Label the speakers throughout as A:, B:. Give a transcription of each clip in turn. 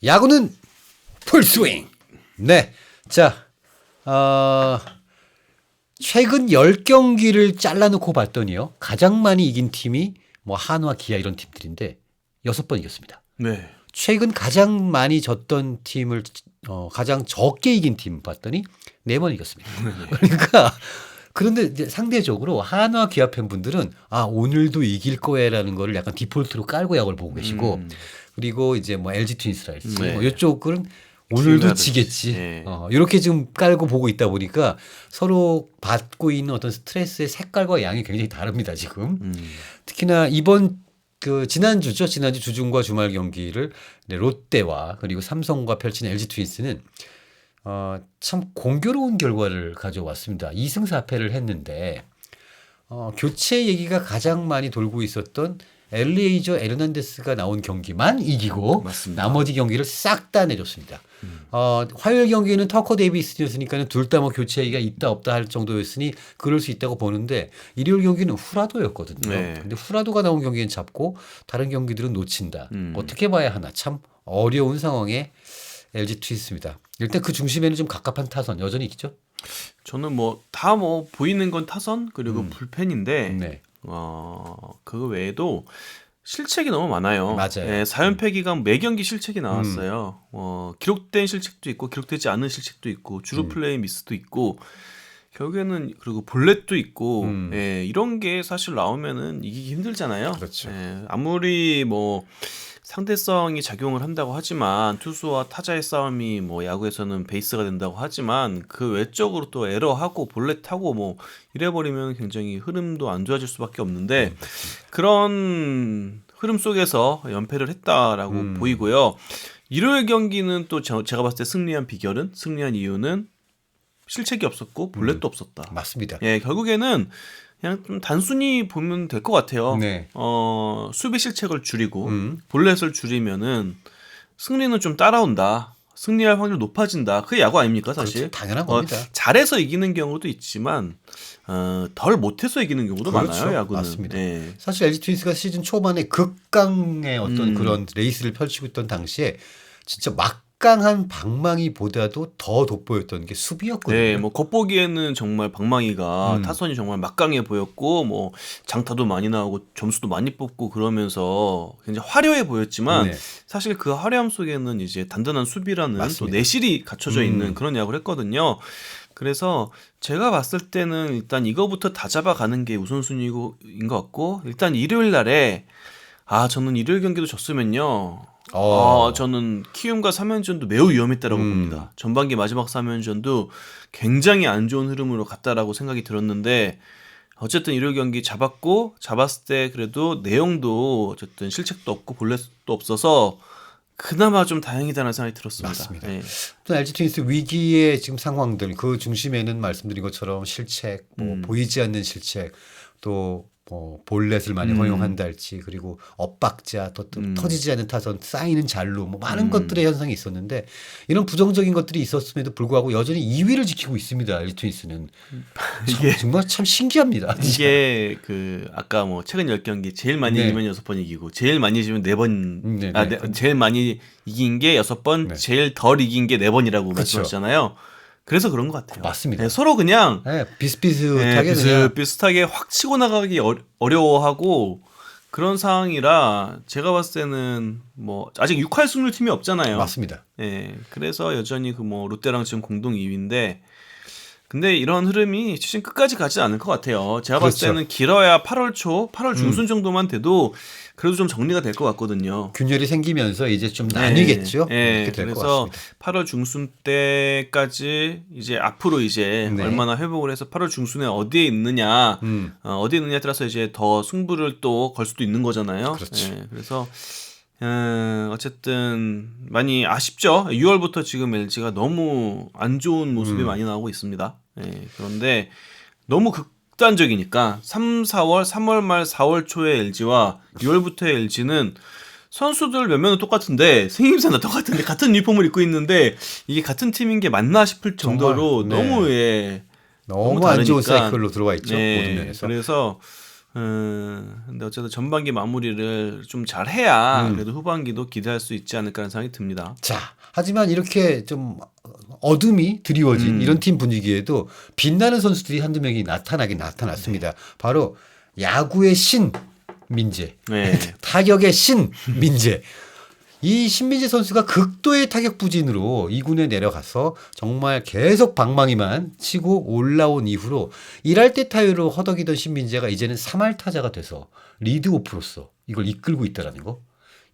A: 야구는 풀스윙. 네. 자, 최근 10경기를 잘라놓고 봤더니요. 가장 많이 이긴 팀이 뭐 한화, 기아 이런 팀들인데 6번 이겼습니다.
B: 네.
A: 최근 가장 많이 졌던 팀을 가장 적게 이긴 팀 봤더니 4번 이겼습니다. 그러니까 그런데 이제 상대적으로 한화 기아 팬분들은 오늘도 이길 거야라는 거를 약간 디폴트로 깔고 야구를 보고 계시고 그리고 이제 뭐 LG 트윈스랄지
B: 네.
A: 뭐 이쪽은 오늘도
B: 기운하듯이.
A: 지겠지.
B: 네.
A: 이렇게 지금 깔고 보고 있다 보니까 서로 받고 있는 어떤 스트레스의 색깔과 양이 굉장히 다릅니다, 지금. 특히나 이번 지난주 주중과 주말 경기를 롯데와 그리고 삼성과 펼친 LG 트윈스는 참 공교로운 결과를 가져왔습니다. 2승 4패를 했는데 교체 얘기가 가장 많이 돌고 있었던 엘리에이저 에르난데스가 나온 경기만 이기고
B: 맞습니다.
A: 나머지 경기를 싹 다 내줬습니다. 화요일 경기는 터커 데이비스였으니까 둘 다 뭐 교체 얘기가 있다 없다 할 정도였으니 그럴 수 있다고 보는데 일요일 경기는 후라도였거든요.
B: 네.
A: 근데 후라도가 나온 경기는 잡고 다른 경기들은 놓친다. 어떻게 봐야 하나 참 어려운 상황에 LG 트윈스입니다. 일단 그 중심에는 좀 갑갑한 타선 여전히 있죠.
B: 저는 다 보이는 건 타선 그리고 불펜인데
A: 네.
B: 그거 외에도 실책이 너무 많아요.
A: 맞아요.
B: 예, 4연패 기간 매 경기 실책이 나왔어요. 기록된 실책도 있고 기록되지 않은 실책도 있고 주루 플레이 미스도 있고 결국에는 그리고 볼넷도 있고 예, 이런 게 사실 나오면은 이기기 힘들잖아요.
A: 그렇죠.
B: 예, 아무리 상대성이 작용을 한다고 하지만 투수와 타자의 싸움이 야구에서는 베이스가 된다고 하지만 그 외적으로 또 에러하고 볼넷하고 이래버리면 굉장히 흐름도 안 좋아질 수밖에 없는데 그런 흐름 속에서 연패를 했다라고 보이고요. 일요일 경기는 또 제가 봤을 때 승리한 이유는 실책이 없었고 볼넷도 없었다.
A: 맞습니다.
B: 예, 결국에는 그냥 좀 단순히 보면 될 것 같아요.
A: 네.
B: 수비 실책을 줄이고 볼넷을 줄이면은 승리는 좀 따라온다. 승리할 확률 높아진다. 그게 야구 아닙니까, 사실?
A: 그렇죠. 당연한 겁니다.
B: 잘해서 이기는 경우도 있지만 덜 못해서 이기는 경우도
A: 그렇죠.
B: 많아요, 야구는.
A: 맞습니다.
B: 예.
A: 사실 LG 트윈스가 시즌 초반에 극강의 어떤 그런 레이스를 펼치고 있던 당시에 진짜 막강한 방망이보다도 더 돋보였던 게 수비였거든요.
B: 네, 겉보기에는 정말 방망이가 타선이 정말 막강해 보였고 장타도 많이 나오고 점수도 많이 뽑고 그러면서 굉장히 화려해 보였지만
A: 네.
B: 사실 그 화려함 속에는 이제 단단한 수비라는
A: 맞습니다.
B: 또 내실이 갖춰져 있는 그런 야구를 했거든요. 그래서 제가 봤을 때는 일단 이거부터 다 잡아가는 게 우선순위인 것 같고 일단 일요일 날에 저는 일요일 경기도 졌으면요. 저는 키움과 3연전도 매우 위험했다라고 봅니다. 전반기 마지막 3연전도 굉장히 안 좋은 흐름으로 갔다라고 생각이 들었는데 어쨌든 일요일 경기 잡았을 때 그래도 내용도 어쨌든 실책도 없고 볼넷도 없어서 그나마 좀 다행이다라는 생각이 들었습니다.
A: 맞습니다.
B: 예.
A: 또 LG 트윈스 위기의 지금 상황들 그 중심에는 말씀드린 것처럼 실책, 보이지 않는 실책, 또 볼넷을 많이 허용한다 할지 그리고 엇박자 또 터지지 않는 타선 쌓이는 잔루 많은 것들의 현상이 있었는데 이런 부정적인 것들이 있었음에도 불구하고 여전히 2위를 지키고 있습니다. LG 트윈스는 정말 참 신기합니다.
B: 이게 아까 최근 10경기 제일 많이
A: 네.
B: 이기면 6번 이기고 제일 많이 이기면 4번
A: 네.
B: 제일 많이 이긴 게 6번
A: 네.
B: 제일 덜 이긴 게 4번이라고
A: 그렇죠.
B: 말씀하셨잖아요. 그래서 그런 것 같아요.
A: 맞습니다.
B: 네, 서로 그냥
A: 비슷비슷하게 그냥
B: 비슷하게 확 치고 나가기 어려워하고 그런 상황이라 제가 봤을 때는 아직 6할 승률 팀이 없잖아요.
A: 맞습니다.
B: 예, 그래서 여전히 롯데랑 지금 공동 2위인데 근데 이런 흐름이 시즌 끝까지 가지 않을 것 같아요. 제가 봤을
A: 그렇죠.
B: 때는 길어야 8월 초, 8월 중순 정도만 돼도 그래도 좀 정리가 될 것 같거든요.
A: 균열이 생기면서 이제 좀 나뉘겠죠.
B: 네,
A: 이렇게 될 것
B: 그래서
A: 같습니다.
B: 8월 중순 때까지 이제 앞으로 이제
A: 네.
B: 얼마나 회복을 해서 8월 중순에 어디에 있느냐에 따라서 이제 더 승부를 또 걸 수도 있는 거잖아요.
A: 그렇죠.
B: 네, 그래서 어쨌든 많이 아쉽죠. 6월부터 지금 LG가 너무 안 좋은 모습이 많이 나오고 있습니다. 네, 그런데 너무 극단적이니까 3월 말 4월 초에 LG와 6월부터의 LG는 선수들 몇 명은 똑같은데 생김새는 똑같은데 같은 유니폼을 입고 있는데 이게 같은 팀인 게 맞나 싶을 정도로
A: 정말, 네.
B: 너무
A: 너무 안 좋은
B: 다르니까.
A: 사이클로 들어와 있죠.
B: 네,
A: 모든 면에서.
B: 그래서 근데 어쨌든 전반기 마무리를 좀 잘해야 그래도 후반기도 기대할 수 있지 않을까 하는 생각이 듭니다.
A: 자, 하지만 이렇게 좀 어둠이 드리워진 이런 팀 분위기에도 빛나는 선수들이 한두 명이 나타나긴 나타났습니다. 바로 야구의 신 민재,
B: 네.
A: 타격의 신 민재. 이 신민재 선수가 극도의 타격 부진으로 2군에 내려가서 정말 계속 방망이만 치고 올라온 이후로 1할 때 타율로 허덕이던 신민재가 이제는 3할 타자가 돼서 리드오프로서 이걸 이끌고 있다라는 거.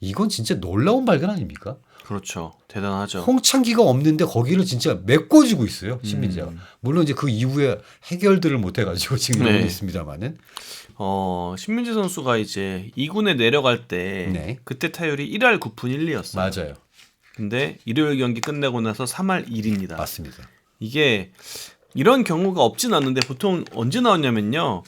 A: 이건 진짜 놀라운 발견 아닙니까?
B: 그렇죠. 대단하죠.
A: 홍창기가 없는데 거기를 진짜 메꿔주고 있어요. 신민재가. 물론 이제 그 이후에 해결들을 못해가지고 지금 이러고
B: 네.
A: 있습니다만은.
B: 신민재 선수가 이제 2군에 내려갈 때
A: 네.
B: 그때 타율이 1할 9푼 1리였어요.
A: 맞아요.
B: 근데 일요일 경기 끝내고 나서 3할 1입니다.
A: 맞습니다.
B: 이게 이런 경우가 없진 않는데 보통 언제 나왔냐면요.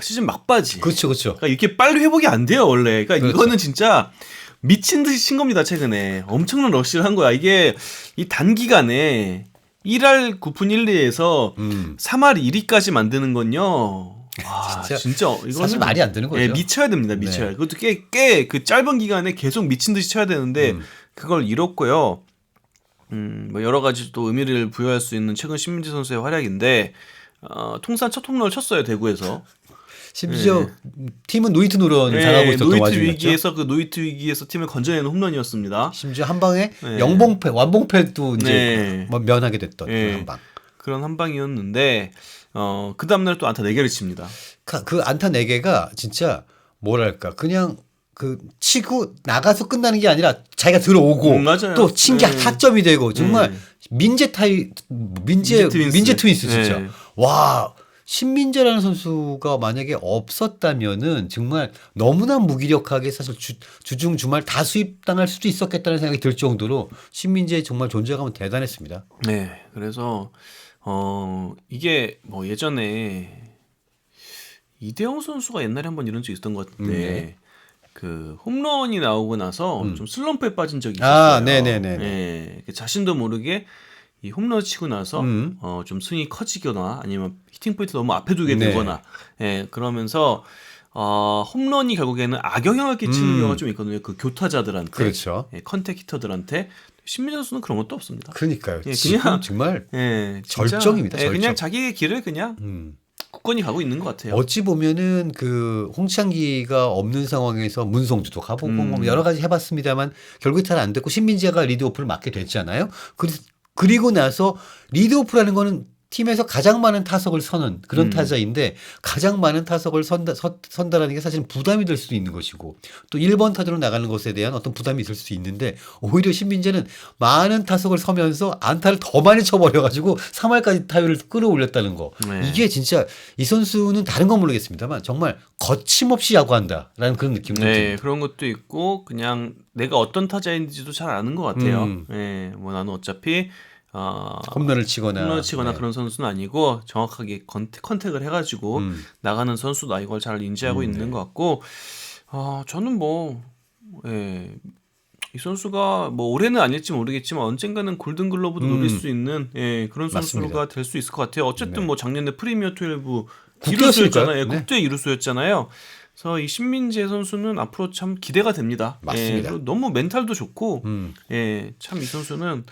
B: 시즌 막바지.
A: 그렇죠, 그렇죠.
B: 그러니까 이렇게 빨리 회복이 안 돼요, 원래. 그러니까
A: 그렇죠.
B: 이거는 진짜 미친 듯이 친 겁니다, 최근에. 엄청난 러쉬를 한 거야. 이게 이 단기간에 1할 9푼 1리에서 3할 1위까지 만드는 건요. 와, 진짜 이거는
A: 사실 말이 안 되는 거죠.
B: 예, 미쳐야 됩니다. 미쳐야.
A: 네.
B: 그것도 꽤 그 짧은 기간에 계속 미친 듯이 쳐야 되는데 그걸 잃었고요. 뭐 여러 가지 또 의미를 부여할 수 있는 최근 신민재 선수의 활약인데 통산 첫 홈런을 쳤어요, 대구에서.
A: 심지어 팀은 노이트 노런을 당하고 있었던
B: 노이트
A: 와중이었죠.
B: 위기에서 그 노이트 위기에서 팀을 건져내는 홈런이었습니다.
A: 심지어 한 방에
B: 네.
A: 영봉패, 완봉패도 이제
B: 네.
A: 뭐 면하게 됐던
B: 네.
A: 한 방.
B: 그런 한 방이었는데 그 다음날 또 안타 4개를 칩니다.
A: 그 안타 4개가 진짜 뭐랄까 그냥 그 치고 나가서 끝나는 게 아니라 자기가 들어오고
B: 맞아요.
A: 또 친 게
B: 네.
A: 타점이 되고 정말 민재 트윈스 진짜.
B: 네.
A: 와. 신민재라는 선수가 만약에 없었다면은 정말 너무나 무기력하게 사실 주중 주말 다 수입당할 수도 있었겠다는 생각이 들 정도로 신민재의 정말 존재감은 대단했습니다.
B: 네, 그래서 이게 뭐 예전에 이대영 선수가 옛날에 한번 이런 적 있었던 것 같은데
A: 네.
B: 그 홈런이 나오고 나서 좀 슬럼프에 빠진 적이 있었어요.
A: 네네네.
B: 네, 자신도 모르게 이 홈런 치고 나서 좀 스윙이 커지거나 아니면 히팅 포인트 너무 앞에 두게
A: 네.
B: 되거나 그러면서 홈런이 결국에는 악영향을 끼치는 경우가 좀 있거든요. 그 교타자들한테,
A: 그렇죠.
B: 컨택 히터들한테. 신민재 선수는 그런 것도 없습니다.
A: 그러니까요.
B: 예,
A: 지금
B: 그냥-
A: 정말
B: 진짜,
A: 절정입니다, 절정.
B: 그냥 자기의 길을 그냥 굳건히 가고 있는 것 같아요.
A: 어찌 보면은 그 홍창기가 없는 상황에서 문성주도 가보고 뭐 여러 가지 해봤습니다만 결국에 잘 안 됐고 신민재가 리드오프를 맡게 됐잖아요. 그리고 나서 리드오프라는 거는 팀에서 가장 많은 타석을 서는 그런 타자인데 가장 많은 타석을 선다라는 게 사실 부담이 될 수도 있는 것이고 또 1번 타자로 나가는 것에 대한 어떤 부담이 있을 수 있는데 오히려 신민재는 많은 타석을 서면서 안타를 더 많이 쳐버려가지고 3할까지 타율을 끌어올렸다는 거.
B: 네.
A: 이게 진짜 이 선수는 다른 건 모르겠습니다만 정말 거침없이 야구한다라는 그런 느낌도
B: 네,
A: 듭니다.
B: 그런 것도 있고 그냥 내가 어떤 타자인지도 잘 아는 것 같아요.
A: 음.
B: 뭐 나는 어차피
A: 홈런을 치거나
B: 홈런을 치거나
A: 네.
B: 그런 선수는 아니고 정확하게 컨택을 해가지고 나가는 선수다 이걸 잘 인지하고 있는 것 같고 저는 이 선수가 뭐 올해는 아닐지 모르겠지만 언젠가는 골든글러브도 노릴 수 있는 그런 선수가
A: 맞습니다.
B: 될 수 있을 것 같아요. 어쨌든
A: 네.
B: 뭐 작년에 프리미어 12
A: 국대였으니까요.
B: 이루수였잖아요.
A: 네.
B: 국대 이루수였잖아요. 그래서 이 신민재 선수는 앞으로 참 기대가 됩니다.
A: 맞습니다.
B: 그리고 너무 멘탈도 좋고 참 이 선수는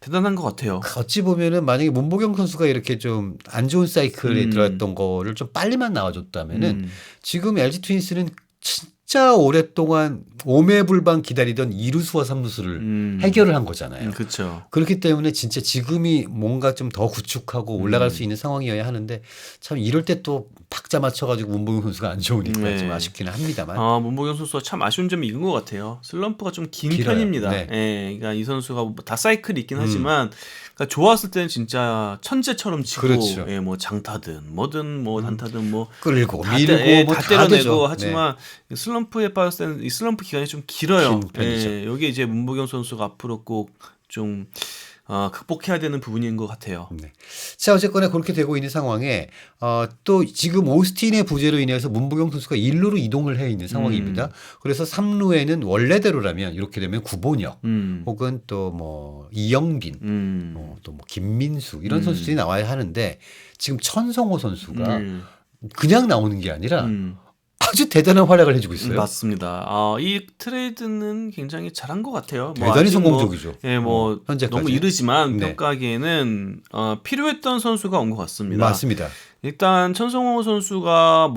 B: 대단한 것 같아요.
A: 어찌 보면은 만약에 문보경 선수가 이렇게 좀 안 좋은 사이클에 들어왔던 거를 좀 빨리만 나와줬다면은 지금 LG 트윈스는 진짜 오랫동안 오매불방 기다리던 2루수와 3루수를 해결을 한 거잖아요.
B: 그렇죠.
A: 그렇기 때문에 진짜 지금이 뭔가 좀 더 구축하고 올라갈 수 있는 상황이어야 하는데 참 이럴 때 또 박자 맞춰가지고 문보경 선수가 안 좋으니까
B: 네.
A: 좀 아쉽기는 합니다만.
B: 문보경 선수가 참 아쉬운 점이 이건 것 같아요. 슬럼프가 좀 긴
A: 길어요.
B: 편입니다.
A: 네.
B: 그러니까 이 선수가 뭐다 사이클이 있긴 하지만 그러니까 좋았을 때는 진짜 천재처럼 치고
A: 그렇죠.
B: 뭐 장타든 뭐든 뭐 단타든 뭐
A: 끌고
B: 다
A: 밀고 뭐
B: 다
A: 다
B: 때려내고
A: 되죠.
B: 하지만 슬럼프에 빠졌을 때는 이 슬럼프 기간이 좀 길어요.
A: 긴 편이죠.
B: 여기 이제 문보경 선수가 앞으로 꼭 좀 극복해야 되는 부분인 것 같아요.
A: 네. 자, 어쨌거나 그렇게 되고 있는 상황에 또 지금 오스틴의 부재로 인해서 문보경 선수가 1루로 이동을 해 있는 상황입니다. 그래서 3루에는 원래대로라면 이렇게 되면 구본혁 혹은 또 뭐 이영빈 또 뭐 김민수 이런 선수들이 나와야 하는데 지금 천성호 선수가 그냥 나오는 게 아니라
B: 음.
A: 아주 대단한 활약을 해주고 있어요.
B: 맞습니다. 이 트레이드는 굉장히 잘한 것 같아요.
A: 대단히
B: 아직
A: 성공적이죠.
B: 현재까지 너무 이르지만
A: 네.
B: 평가하기에는 필요했던 선수가 온 것 같습니다.
A: 맞습니다.
B: 일단 천성호 선수가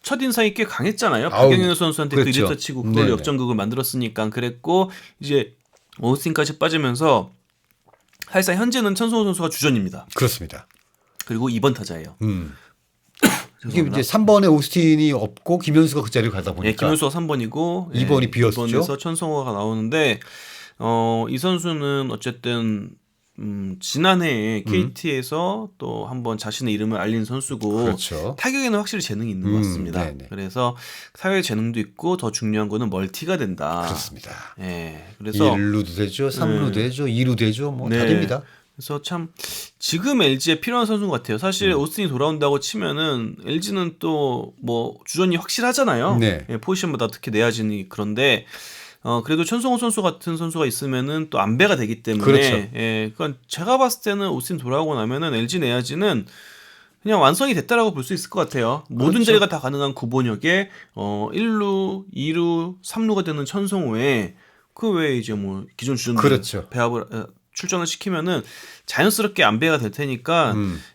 B: 첫 인상이 꽤 강했잖아요. 박영현 선수한테
A: 그렇죠.
B: 드립터 치고 그걸
A: 네네.
B: 역전극을 만들었으니까 그랬고 이제 오스틴까지 빠지면서 사실상 현재는 천성호 선수가 주전입니다.
A: 그렇습니다.
B: 그리고 2번 타자예요.
A: 이게 이제 3번에 오스틴이 없고 김현수가 그 자리로 가다 보니까
B: 김현수가 3번이고
A: 2번이 비었죠.
B: 2번에서 천성호가 나오는데 이 선수는 어쨌든 지난해에 KT에서 또 한번 자신의 이름을 알린 선수고
A: 그렇죠.
B: 타격에는 확실히 재능이 있는 것 같습니다.
A: 네네.
B: 그래서 사회 재능도 있고 더 중요한 거는 멀티가 된다.
A: 그렇습니다.
B: 그래서
A: 1루도 되죠, 3루 되죠, 2루 되죠, 다 됩니다.
B: 그래서 참 지금 LG에 필요한 선수 같아요. 사실 오스틴이 돌아온다고 치면은 LG는 또 주전이 확실하잖아요.
A: 네.
B: 포지션마다 특히 내야진이 그런데 그래도 천성호 선수 같은 선수가 있으면은 또 안배가 되기 때문에
A: 그렇죠.
B: 그러니까 제가 봤을 때는 오스틴 돌아오고 나면은 LG 내야진은 그냥 완성이 됐다라고 볼 수 있을 것 같아요. 모든
A: 그렇죠.
B: 자리가 다 가능한 구본혁에 1루, 2루, 3루가 되는 천성호에 그 외에 이제 기존 주전들
A: 그렇죠.
B: 배합을 출전을 시키면은 자연스럽게 안배가 될 테니까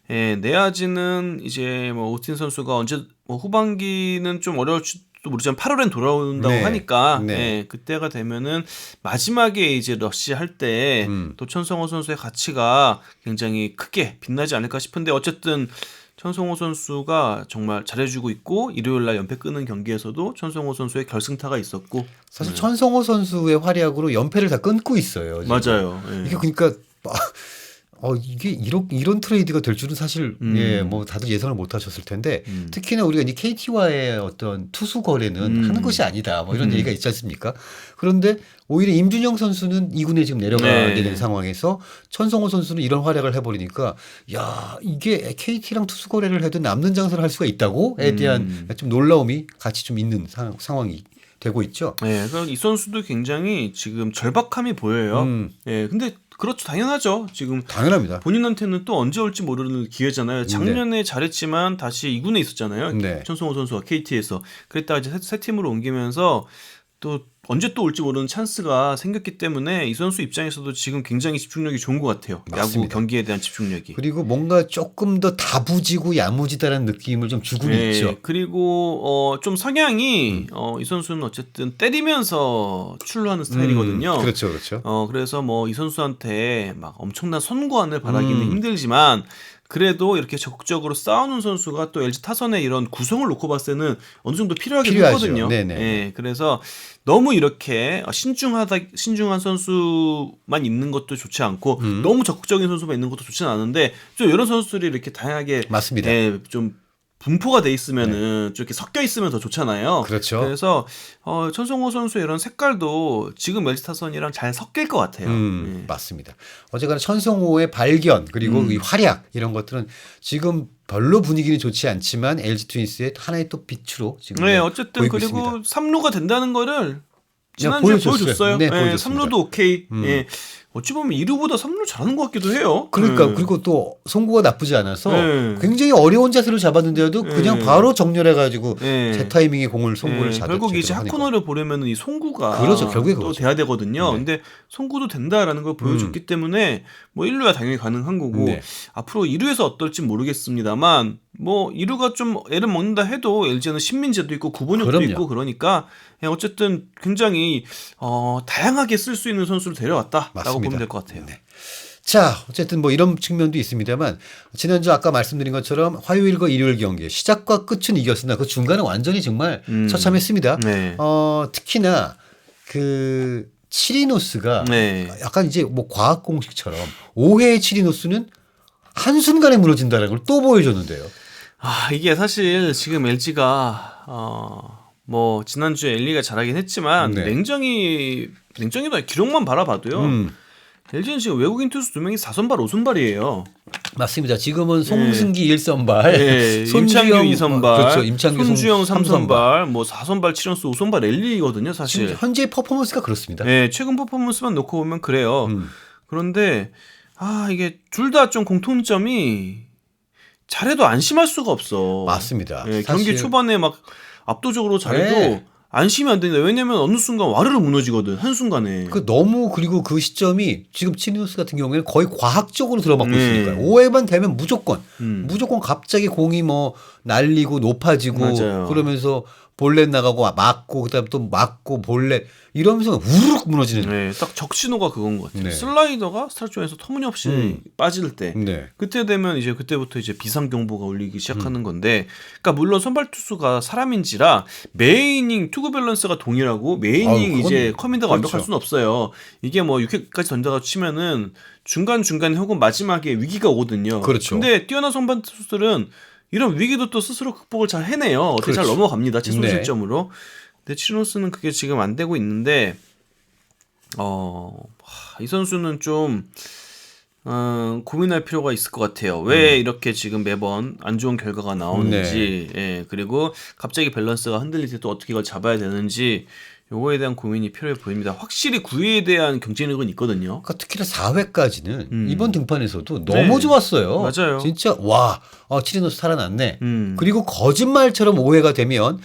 B: 내야진은 이제 오스틴 선수가 언제 후반기는 좀 어려울지도 모르지만 8월엔 돌아온다고
A: 네.
B: 하니까
A: 네.
B: 그때가 되면은 마지막에 이제 러시 할 때 또 천성호 선수의 가치가 굉장히 크게 빛나지 않을까 싶은데 어쨌든 천성호 선수가 정말 잘해주고 있고 일요일날 연패 끄는 경기에서도 천성호 선수의 결승타가 있었고
A: 사실 천성호 선수의 활약으로 연패를 다 끊고 있어요. 지금.
B: 맞아요.
A: 이게 그러니까 이게 이런 트레이드가 될 줄은 사실 다들 예상을 못 하셨을 텐데 특히나 우리가 이제 KT와의 어떤 투수 거래는 하는 것이 아니다. 이런 얘기가 있지 않습니까? 그런데 오히려 임준영 선수는 2군에 지금 내려가게 된 상황에서 천성호 선수는 이런 활약을 해버리니까 야 이게 KT랑 투수 거래를 해도 남는 장사를 할 수가 있다고에 대한 좀 놀라움이 같이 좀 있는 상황이 되고 있죠.
B: 그러니까 이 선수도 굉장히 지금 절박함이 보여요. 근데 그렇죠. 당연하죠. 지금
A: 당연합니다.
B: 본인한테는 또 언제 올지 모르는 기회잖아요. 작년에 잘했지만 다시 2군에 있었잖아요. 천성호 선수가 KT에서. 그랬다가 이제 새 팀으로 옮기면서 또 언제 또 올지 모르는 찬스가 생겼기 때문에 이 선수 입장에서도 지금 굉장히 집중력이 좋은 것 같아요.
A: 맞습니다.
B: 야구 경기에 대한 집중력이.
A: 그리고 뭔가 조금 더 다부지고 야무지다라는 느낌을 좀 주고는 있죠.
B: 그리고 좀 성향이 이 선수는 어쨌든 때리면서 출루하는 스타일이거든요.
A: 그렇죠, 그렇죠.
B: 그래서 이 선수한테 막 엄청난 선구안을 바라기는 힘들지만 그래도 이렇게 적극적으로 싸우는 선수가 또 LG 타선의 이런 구성을 놓고 봤을 때는 어느 정도 필요하긴 했거든요.
A: 네네.
B: 그래서 너무 이렇게 신중한 선수만 있는 것도 좋지 않고 너무 적극적인 선수만 있는 것도 좋지는 않은데 좀 이런 선수들이 이렇게 다양하게
A: 맞습니다.
B: 좀 분포가 돼 있으면은 좀 이렇게 섞여 있으면 더 좋잖아요.
A: 그렇죠.
B: 그래서 천성호 선수의 이런 색깔도 지금 LG 타선이랑 잘 섞일 것 같아요.
A: 맞습니다. 어쨌거나 천성호의 발견 그리고 이 활약 이런 것들은 지금 별로 분위기는 좋지 않지만 LG 트윈스의 하나의 또 빛으로 지금
B: 어쨌든
A: 보이고
B: 그리고
A: 있습니다.
B: 3루가 된다는 거를 지난주에 보여줬어요.
A: 네, 보여줬습니다.
B: 3루도 오케이. 어찌 보면 2루보다 3루 잘하는 것 같기도 해요.
A: 그러니까 그리고 또 송구가 나쁘지 않아서 굉장히 어려운 자세를 잡았는데도 그냥 바로 정렬해가지고 제 타이밍에 공을 송구를
B: 결국 이제 핫코너를 보려면 이 송구가
A: 그렇죠. 결국에
B: 또
A: 그거죠.
B: 돼야 되거든요. 근데 송구도 된다라는 걸 보여줬기 때문에 1루야 당연히 가능한 거고 앞으로 2루에서 어떨지 모르겠습니다만 2루가 좀 애를 먹는다 해도 LG는 신민재도 있고 구본혁도 있고 그러니까 어쨌든 굉장히 다양하게 쓸 수 있는 선수를 데려왔다라고 보면 될 것 같아요.
A: 네. 자, 어쨌든 이런 측면도 있습니다만 지난주 아까 말씀드린 것처럼 화요일과 일요일 경기 시작과 끝은 이겼으나 그 중간에 완전히 정말 처참했습니다. 특히나 그 치리노스가 약간 이제 과학 공식처럼 5회의 치리노스는 한순간에 무너진다는 걸 또 보여줬는데요.
B: 이게 사실 지금 LG가 지난주에 엘리가 잘하긴 했지만 냉정히도 기록만 바라봐도요. LG는 지금 외국인 투수 2명이 4선발 5선발이에요.
A: 맞습니다. 지금은 송승기 1선발,
B: 임창규 2선발,
A: 그렇죠. 임창규
B: 손주영 3선발, 4선발 7연수 5선발 엘리거든요, 사실.
A: 지금 현재 퍼포먼스가 그렇습니다.
B: 최근 퍼포먼스만 놓고 보면 그래요. 그런데 이게 둘 다 좀 공통점이 잘해도 안심할 수가 없어.
A: 맞습니다.
B: 예,
A: 사실-
B: 경기 초반에 막 압도적으로 잘해도
A: 네.
B: 안심이 안 된다. 왜냐면 어느 순간 와르르 무너지거든. 한순간에.
A: 그리고 그 시점이 지금 치누스 같은 경우에는 거의 과학적으로 들어맞고
B: 네.
A: 있으니까요. 오해만 되면 무조건
B: 음.
A: 갑자기 공이 뭐 날리고 높아지고
B: 맞아요.
A: 그러면서 볼넷 나가고 맞고 그다음에 또 맞고 볼넷 이러면서 우르륵 무너지는.
B: 네, 딱 적신호가 그건 것 같아요.
A: 네.
B: 슬라이더가 스트라이크 존에서 터무니없이 빠질 때
A: 네.
B: 그때 되면 이제 그때부터 이제 비상 경보가 울리기 시작하는 건데, 그러니까 물론 선발 투수가 사람인지라 매 이닝 투구 밸런스가 동일하고 매 이닝
A: 그건
B: 이제 커맨드가 완벽할
A: 그렇죠.
B: 수는 없어요. 이게 뭐 6회까지 던져가 치면은 중간 중간에 혹은 마지막에 위기가 오거든요.
A: 그렇죠.
B: 근데 뛰어난 선발 투수들은 이런 위기도 또 스스로 극복을 잘 해내요. 어떻게 잘
A: 그렇죠.
B: 넘어갑니다. 최소
A: 네.
B: 실점으로. 근데 치노스는 그게 지금 안 되고 있는데, 이 선수는 좀 고민할 필요가 있을 것 같아요. 왜 이렇게 지금 매번 안 좋은 결과가 나오는지, 예, 그리고 갑자기 밸런스가 흔들릴 때 또 어떻게 이걸 잡아야 되는지, 요거에 대한 고민이 필요해 보입니다. 확실히 9위에 대한 경쟁력은 있거든요.
A: 그러니까 특히나 4회까지는 이번 등판에서도
B: 네.
A: 너무 좋았어요.
B: 맞아요.
A: 진짜 와, 치리노스 살아났네.
B: 음.
A: 그리고 거짓말처럼 5회가 되면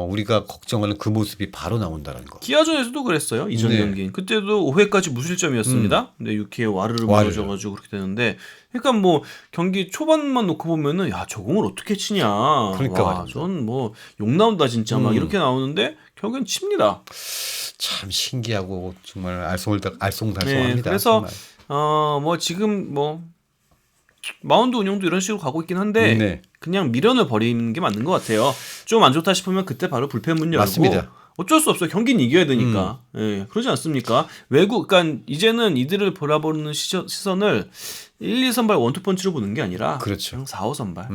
A: 우리가 걱정하는 그 모습이 바로 나온다는 거.
B: 기아전에서도 그랬어요. 이전
A: 네.
B: 경기. 그때도 5회까지 무실점이었습니다. 근데 6회에 와르르
A: 와르르.
B: 무너져가지고 그렇게 되는데, 그러니까 뭐 경기 초반만 놓고 보면은 야, 저 공을 어떻게 치냐.
A: 그러니까
B: 와,
A: 말입니다.
B: 전 뭐 욕 나온다 진짜 막 이렇게 나오는데 결국엔 칩니다.
A: 참 신기하고 정말 알쏭달쏭합니다.
B: 네, 그래서
A: 정말.
B: 뭐 지금 뭐 마운드 운영도 이런 식으로 가고 있긴 한데
A: 네.
B: 그냥 미련을 버리는 게 맞는 것 같아요. 좀 안 좋다 싶으면 그때 바로 불펜 문 열고.
A: 맞습니다.
B: 어쩔 수 없어요. 경기는 이겨야 되니까. 예, 그러지 않습니까? 그러니까 이제는 이들을 바라보는 시선을 1, 2 선발 원투펀치로 보는 게 아니라
A: 그렇죠.
B: 그냥 4, 5 선발.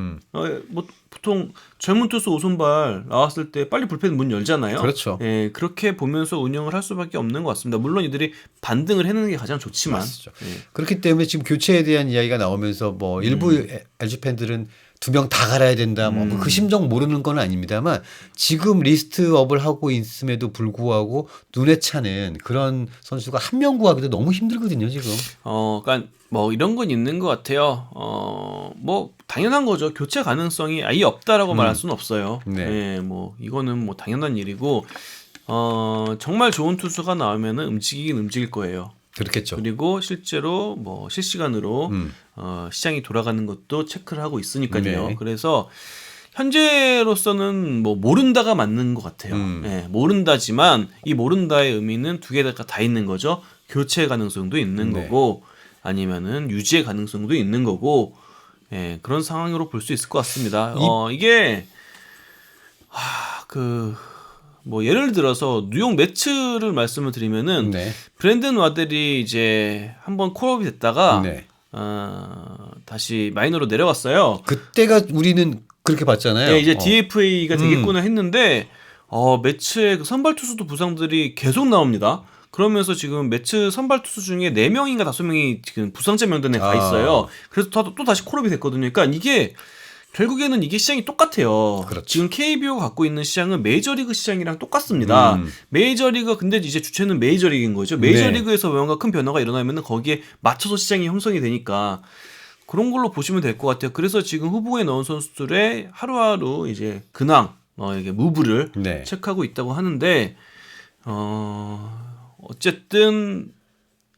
B: 뭐 보통 젊은 투수 5선발 나왔을 때 빨리 불펜 문 열잖아요.
A: 그렇죠.
B: 예, 그렇게 보면서 운영을 할 수밖에 없는 것 같습니다. 물론 이들이 반등을 해내는 게 가장 좋지만.
A: 맞죠.
B: 예.
A: 그렇기 때문에 지금 교체에 대한 이야기가 나오면서 뭐 일부 LG 팬들은 2명 다 갈아야 된다. 뭐 그 심정 모르는 건 아닙니다만 지금 리스트업을 하고 있음에도 불구하고 눈에 차는 그런 선수가 한 명 구하기도 너무 힘들거든요, 지금.
B: 그러니까 뭐 이런 건 있는 것 같아요. 뭐 당연한 거죠. 교체 가능성이 아예 없다라고 말할 수는 없어요.
A: 네.
B: 예, 뭐 이거는 뭐 당연한 일이고, 정말 좋은 투수가 나오면은 움직이긴 움직일 거예요.
A: 그렇겠죠.
B: 그리고 실제로 뭐 실시간으로 시장이 돌아가는 것도 체크를 하고 있으니까요.
A: 네.
B: 그래서 현재로서는 뭐 모른다가 맞는 것 같아요. 예, 모른다지만 이 모른다의 의미는 두 개가 다 있는 거죠. 교체 가능성도 있는
A: 네.
B: 거고 아니면은 유지의 가능성도 있는 거고, 예, 그런 상황으로 볼 수 있을 것 같습니다. 이게 뭐 예를 들어서 뉴욕 매츠를 말씀을 드리면은
A: 네.
B: 브랜든 와델이 이제 한번 콜업이 됐다가
A: 네.
B: 다시 마이너로 내려갔어요.
A: 그때가 우리는 그렇게 봤잖아요.
B: 네, 이제 DFA가 되겠구나 했는데 매츠의 그 선발 투수도 부상들이 계속 나옵니다. 그러면서 지금 매츠 선발 투수 중에 4명인가 5명이 지금 부상자 명단에 가 있어요. 그래서 또 다시 콜업이 됐거든요. 그러니까 이게 결국에는 이게 시장이 똑같아요.
A: 그렇죠.
B: 지금 KBO가 갖고 있는 시장은 메이저리그 시장이랑 똑같습니다. 메이저리그 근데 이제 주체는 메이저리그인 거죠. 메이저리그에서 뭔가 큰 변화가 일어나면 거기에 맞춰서 시장이 형성이 되니까 그런 걸로 보시면 될 것 같아요. 그래서 지금 후보에 넣은 선수들의 하루하루 이제 근황, 이게 무브를
A: 네.
B: 체크하고 있다고 하는데, 어쨌든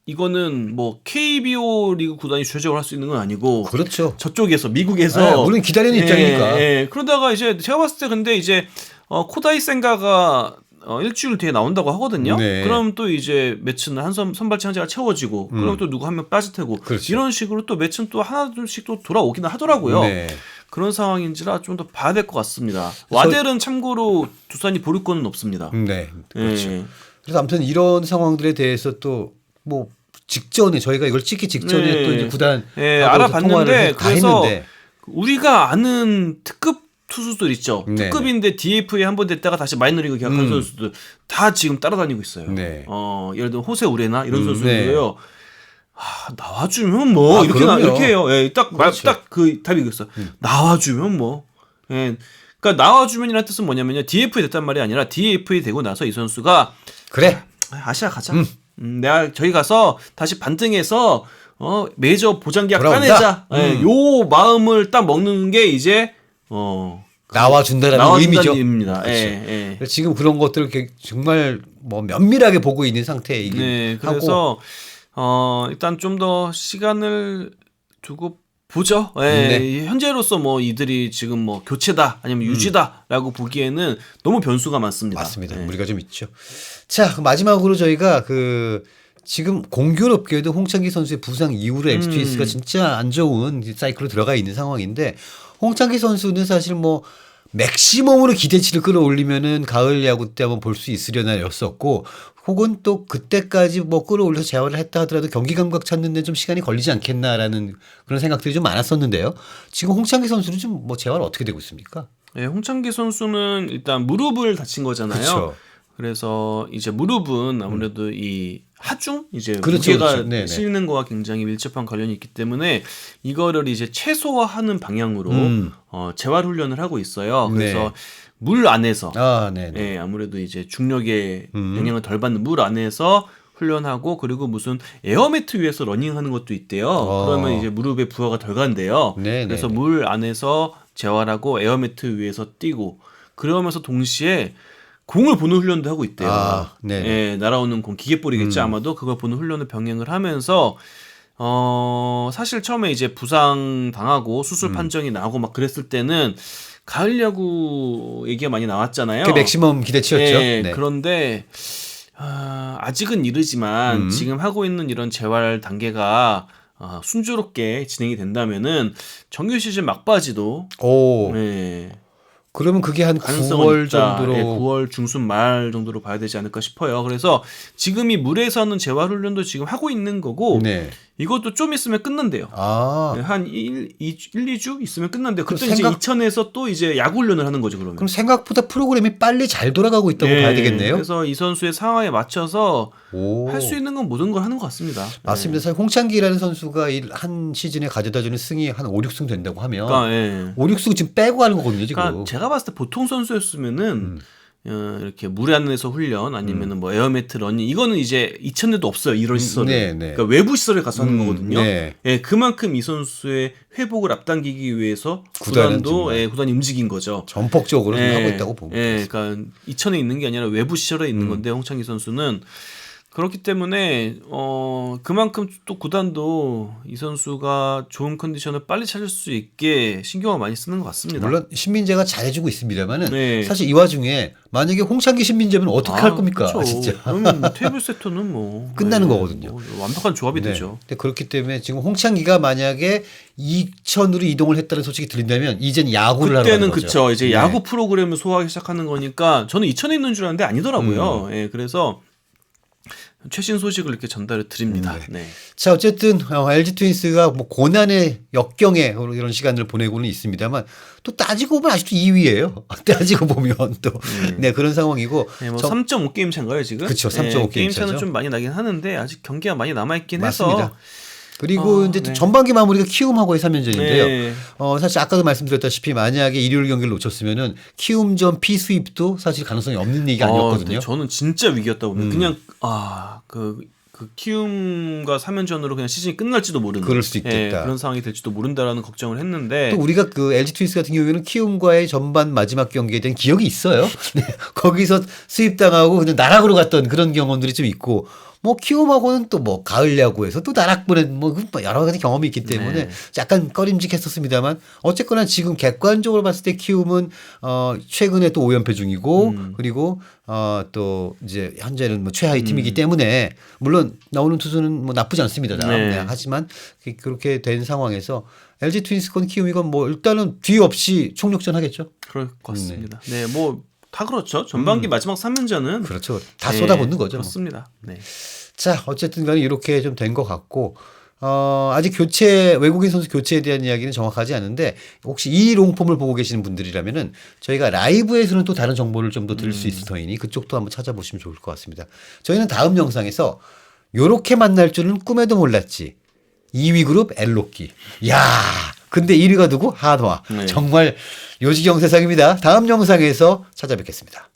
B: 이거는 뭐 KBO 리그 구단이 주체적으로 할 수 있는 건 아니고,
A: 그렇죠.
B: 저쪽에서 미국에서
A: 네, 우리는 기다리는 입장이니까.
B: 그러다가 이제 제가 봤을 때 근데 이제 코다이 센가가 일주일 뒤에 나온다고 하거든요.
A: 네.
B: 그럼 또 이제 매치는 선발치 한 자가 채워지고, 그럼 또 누구 한 명 빠질 테고,
A: 그렇죠.
B: 이런 식으로 또 매치는 또 하나둘씩 또 돌아오기는 하더라고요.
A: 네.
B: 그런 상황인지라 좀 더 봐야 될 것 같습니다. 와델은 참고로 두산이 보류권은 없습니다.
A: 네. 그렇죠.
B: 예.
A: 그래서 아무튼 이런 상황들에 대해서 또 뭐 직전에 저희가 이걸 찍기 직전에
B: 네.
A: 또 이제 구단
B: 알아봤는데
A: 다
B: 그래서
A: 했는데
B: 우리가 아는 특급 투수들 있죠.
A: 네.
B: 특급인데 DFA 한 번 됐다가 다시 마이너리그 계약한 선수들 다 지금 따라다니고 있어요.
A: 네.
B: 예를 들어 호세 우레나 이런
A: 네.
B: 선수들도요. 나와주면 뭐 이렇게
A: 그럼요.
B: 이렇게 해요. 예,
A: 그렇죠.
B: 딱 그 답이 그랬어. 나와주면 뭐. 예. 그러니까 나와주면이라는 뜻은 뭐냐면요. DFA 됐단 말이 아니라 DFA 되고 나서 이 선수가
A: 그래.
B: 아시아 가자. 저희 가서 다시 반등해서 메이저 보장계약
A: 돌아온다?
B: 따내자. 예, 요 마음을 딱 먹는 게 이제
A: 나와준다라는 의미죠.
B: 입니다.
A: 그렇죠.
B: 예, 예.
A: 지금 그런 것들을 정말 뭐 면밀하게 보고 있는 상태이긴
B: 네,
A: 하고.
B: 그래서 일단 좀 더 시간을 두고 보죠. 예,
A: 네.
B: 현재로서 뭐 이들이 지금 뭐 교체다 아니면 유지다라고 보기에는 너무 변수가 많습니다.
A: 맞습니다.
B: 예.
A: 무리가 좀 있죠. 자, 마지막으로 저희가 지금 공교롭게도 홍창기 선수의 부상 이후로 LG 트윈스가 진짜 안 좋은 사이클로 들어가 있는 상황인데, 홍창기 선수는 사실 뭐 맥시멈으로 기대치를 끌어올리면은 가을 야구 때 한번 볼 수 있으려나였었고, 혹은 또 그때까지 뭐 끌어올려서 재활을 했다 하더라도 경기 감각 찾는 데 좀 시간이 걸리지 않겠나라는 그런 생각들이 좀 많았었는데요. 지금 홍창기 선수는 좀 뭐 재활 어떻게 되고 있습니까?
B: 네, 홍창기 선수는 일단 무릎을 다친 거잖아요.
A: 그렇죠.
B: 그래서 이제 무릎은 아무래도 이 하중 이제
A: 그렇죠,
B: 무게가
A: 그렇죠. 네네.
B: 실리는 거와 굉장히 밀접한 관련이 있기 때문에 이거를 이제 최소화하는 방향으로 재활 훈련을 하고 있어요. 그래서
A: 네.
B: 물 안에서
A: 네네.
B: 예, 아무래도 이제 중력의 영향을 덜 받는 물 안에서 훈련하고, 그리고 무슨 에어매트 위에서 러닝하는 것도 있대요. 그러면 이제 무릎에 부하가 덜 간대요.
A: 네네네.
B: 그래서 물 안에서 재활하고 에어매트 위에서 뛰고, 그러면서 동시에 공을 보는 훈련도 하고 있대요.
A: 네네.
B: 예, 날아오는 공, 기계볼이겠지 아마도. 그걸 보는 훈련을 병행을 하면서 사실 처음에 이제 부상 당하고 수술 판정이 나오고 막 그랬을 때는 가을 야구 얘기가 많이 나왔잖아요.
A: 그 맥시멈 기대치였죠.
B: 네,
A: 네.
B: 그런데 아직은 이르지만 지금 하고 있는 이런 재활 단계가 순조롭게 진행이 된다면은 정규 시즌 막바지도
A: 오.
B: 네,
A: 그러면 그게 한
B: 가능성은
A: 9월
B: 있다.
A: 정도로.
B: 네, 9월 중순 말 정도로 봐야 되지 않을까 싶어요. 그래서 지금 이 물에서는 재활 훈련도 지금 하고 있는 거고,
A: 네.
B: 이것도 좀 있으면 끝난대요. 네, 한 2주 있으면 끝난대요. 그때 이제 이천에서 또 이제 야구 훈련을 하는 거죠, 그러면.
A: 그럼 생각보다 프로그램이 빨리 잘 돌아가고 있다고 봐야 되겠네요.
B: 그래서 이 선수의 상황에 맞춰서
A: 오.
B: 할 수 있는 건 모든 걸 하는 것 같습니다.
A: 맞습니다. 사실 홍창기라는 선수가 한 시즌에 가져다주는 승이 한 5, 6승 된다고 하면
B: 그러니까,
A: 5, 6승 지금 빼고 하는 거거든요, 지금.
B: 그러니까 제가 봤을 때 보통 선수였으면은 이렇게 물 안에서 훈련 아니면은 뭐 에어매트 러닝, 이거는 이제 2000년도 없어요, 이런 시설은.
A: 네.
B: 그러니까 외부 시설에 가서 하는 거거든요.
A: 네.
B: 예, 그만큼 이 선수의 회복을 앞당기기 위해서 구단이 움직인 거죠.
A: 전폭적으로 좀 하고 있다고 보고.
B: 그러니까 2000에 있는 게 아니라 외부 시설에 있는 건데, 홍창기 선수는 그렇기 때문에 그만큼 또 구단도 이 선수가 좋은 컨디션을 빨리 찾을 수 있게 신경을 많이 쓰는 것 같습니다.
A: 물론 신민재가 잘해주고 있습니다만은
B: 네.
A: 사실 이 와중에 만약에 홍창기 신민재면 어떻게 할 겁니까?
B: 그렇죠.
A: 진짜.
B: 그러면 테이블 세터는 뭐
A: 끝나는 거거든요.
B: 뭐 완벽한 조합이
A: 네.
B: 되죠.
A: 근데 그렇기 때문에 지금 홍창기가 만약에 이천으로 이동을 했다는 소식이 들린다면 이젠 야구를 하러 가는
B: 그때는
A: 거죠.
B: 그쵸. 이제
A: 네.
B: 야구 프로그램을 소화하기 시작하는 거니까 저는 이천에 있는 줄 알았는데 아니더라고요. 예, 그래서 최신 소식을 이렇게 전달을 드립니다. 네.
A: 자, 어쨌든 LG 트윈스가 뭐 고난의 역경에 이런 시간을 보내고는 있습니다만 또 따지고 보면 아직도 2위예요. 따지고 보면 또 네, 그런 상황이고.
B: 네, 뭐 3.5 게임 차인가요 지금?
A: 그렇죠. 3.5
B: 게임 차는
A: 차죠.
B: 좀 많이 나긴 하는데 아직 경기가 많이 남아 있긴
A: 맞습니다.
B: 해서.
A: 그리고 이제 또
B: 네.
A: 전반기 마무리가 키움하고의 3연전인데요.
B: 네.
A: 사실 아까도 말씀드렸다시피 만약에 일요일 경기를 놓쳤으면은 키움전 피스윕도 사실 가능성이 없는 얘기가 아니었거든요.
B: 저는 진짜 위기였다고 봅니다. 그냥 그 키움과 3연전으로 그냥 시즌이 끝날지도 모르는.
A: 그럴 수 있겠다.
B: 그런 상황이 될지도 모른다라는 걱정을 했는데.
A: 또 우리가 그 LG 트윈스 같은 경우에는 키움과의 전반 마지막 경기에 대한 기억이 있어요. 네. 거기서 수입당하고 그냥 나락으로 갔던 그런 경험들이 좀 있고, 뭐 키움하고는 또 뭐 가을 야구에서 또 나락 보낸 뭐 여러 가지 경험이 있기 때문에
B: 네.
A: 약간 꺼림직했었습니다만 어쨌거나 지금 객관적으로 봤을 때 키움은 최근에 또 5연패 중이고 그리고 또 이제 현재는 뭐 최하위 팀이기 때문에 물론 나오는 투수는 뭐 나쁘지 않습니다.
B: 네.
A: 네. 하지만 그렇게 된 상황에서 LG 트윈스건 키움이건 뭐 일단은 뒤 없이 총력전 하겠죠.
B: 그럴 것 같습니다. 네, 뭐 다 그렇죠. 전반기 마지막 3연전은
A: 그렇죠. 다 쏟아붓는 거죠.
B: 그렇습니다. 네.
A: 자, 어쨌든 간에 이렇게 좀 된 것 같고, 아직 외국인 선수 교체에 대한 이야기는 정확하지 않은데, 혹시 이 롱폼을 보고 계시는 분들이라면은 저희가 라이브에서는 또 다른 정보를 좀 더 들을 수 있을 터이니 그쪽도 한번 찾아보시면 좋을 것 같습니다. 저희는 다음 영상에서 요렇게 만날 줄은 꿈에도 몰랐지. 2위 그룹 엘로끼. 야, 근데 1위가 누구? 한화.
B: 네.
A: 정말 요지경 세상입니다. 다음 영상에서 찾아뵙겠습니다.